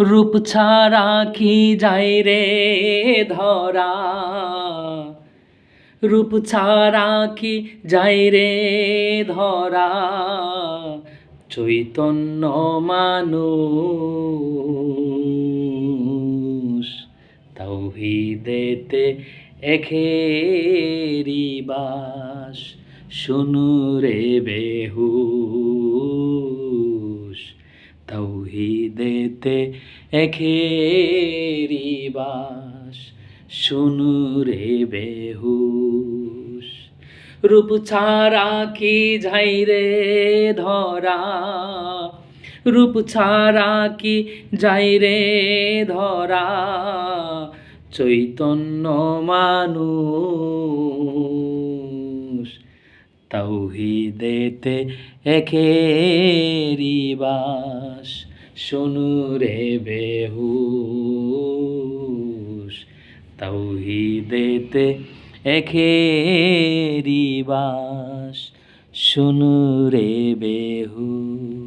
রূপ ছাড়া কি যায় রে ধরা, রূপ ছাড়া কি যায় রে ধরা, চৈতন্য মানুষ তাওহীদেতে একেরই বাস। শুনু রে বেহুশ, তাওহীদেতে একেরই বাস। শুনু রে বেহুশ, রূপ ছাড়া কি যায় রে ধরা, রূপ ছাড়া কি যায় রে ধরা, চৈতন্য মানুষ তাওহীদেতে একেরই বাস। শুনু রে বেহুশ, তাওহীদেতে একেরই বাস। শুনু রে বেহুশ।